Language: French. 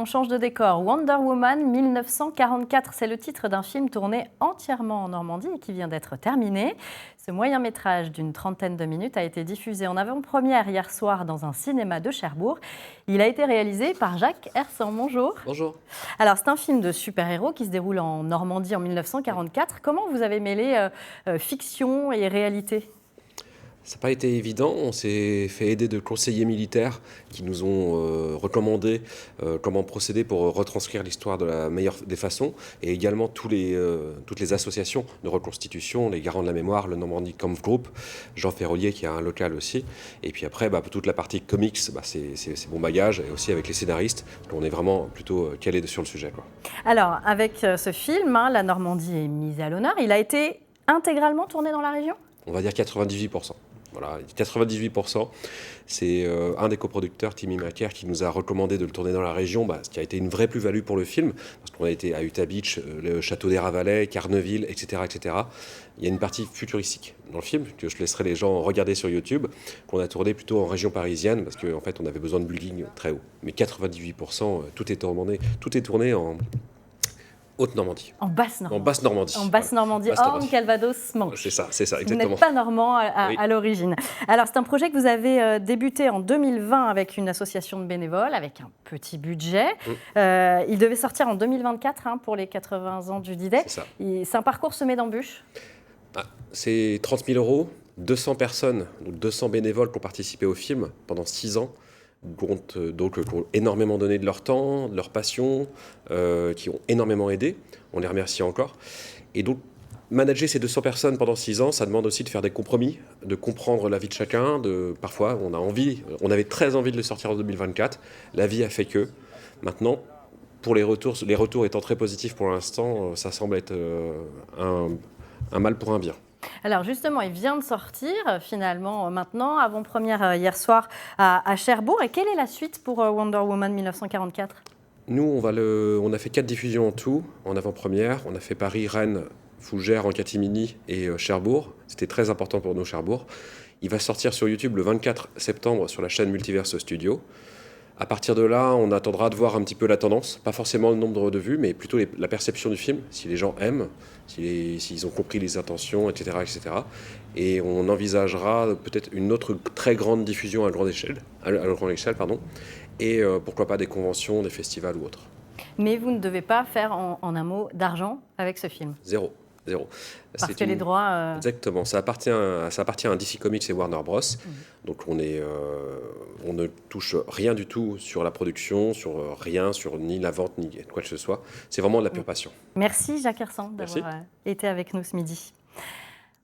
On change de décor. Wonder Woman 1944, c'est le titre d'un film tourné entièrement en Normandie et qui vient d'être terminé. Ce moyen-métrage d'une trentaine de minutes a été diffusé en avant-première hier soir dans un cinéma de Cherbourg. Il a été réalisé par Jacques Hersan. Bonjour. Bonjour. Alors, c'est un film de super-héros qui se déroule en Normandie en 1944. Comment vous avez mêlé fiction et réalité ? Ça n'a pas été évident, on s'est fait aider de conseillers militaires qui nous ont recommandé comment procéder pour retranscrire l'histoire de la meilleure des façons, et également toutes les associations de reconstitution, les Garants de la Mémoire, le Normandie Kampf Group, Jean Ferrolier qui a un local aussi, et puis après toute la partie comics, c'est mon bagage, et aussi avec les scénaristes, on est vraiment plutôt calé sur le sujet, quoi. Alors, avec ce film, la Normandie est mise à l'honneur. Il a été intégralement tourné dans la région ? On va dire 98%. Voilà, 98%, c'est un des coproducteurs, Timmy Macaire, qui nous a recommandé de le tourner dans la région, ce qui a été une vraie plus-value pour le film, parce qu'on a été à Utah Beach, le château des Ravalais, Carneville, etc., etc. Il y a une partie futuristique dans le film, que je laisserai les gens regarder sur YouTube, qu'on a tourné plutôt en région parisienne, parce qu'en fait, on avait besoin de building très haut. Mais 98%, tout est tourné en Haute-Normandie. En Basse-Normandie. En Basse-Normandie. En Basse-Normandie, Orne, Calvados, Manche. C'est ça, exactement. Vous n'êtes pas normand Oui. à l'origine. Alors, c'est un projet que vous avez débuté en 2020 avec une association de bénévoles, avec un petit budget. Il devait sortir en 2024 pour les 80 ans du D-Day. C'est ça. C'est un parcours semé d'embûches. C'est 30 000 €, 200 personnes, donc 200 bénévoles qui ont participé au film pendant 6 ans. Donc, qui ont énormément donné de leur temps, de leur passion, qui ont énormément aidé. On les remercie encore. Et donc, manager ces 200 personnes pendant 6 ans, ça demande aussi de faire des compromis, de comprendre la vie de chacun. Parfois, on avait très envie de le sortir en 2024. La vie a fait que. Maintenant, pour les retours étant très positifs pour l'instant, ça semble être un mal pour un bien. Alors justement, il vient de sortir finalement maintenant, avant-première hier soir à Cherbourg. Et quelle est la suite pour Wonder Woman 1944 ? Nous, on a fait 4 diffusions en tout, en avant-première. On a fait Paris, Rennes, Fougères, en catimini et Cherbourg. C'était très important pour nous, Cherbourg. Il va sortir sur YouTube le 24 septembre sur la chaîne Multiverse Studio. À partir de là, on attendra de voir un petit peu la tendance, pas forcément le nombre de vues, mais plutôt la perception du film, si les gens aiment, s'ils ont compris les intentions, etc., etc. Et on envisagera peut-être une autre très grande diffusion à grande échelle, et pourquoi pas des conventions, des festivals ou autres. Mais vous ne devez pas faire en un mot d'argent avec ce film. Zéro. Parce que les droits... Exactement, ça appartient à DC Comics et Warner Bros. Donc on ne touche rien du tout sur la production, sur rien, sur ni la vente, ni quoi que ce soit. C'est vraiment de la pure passion. Merci Jacques Hersan d'avoir été avec nous ce midi.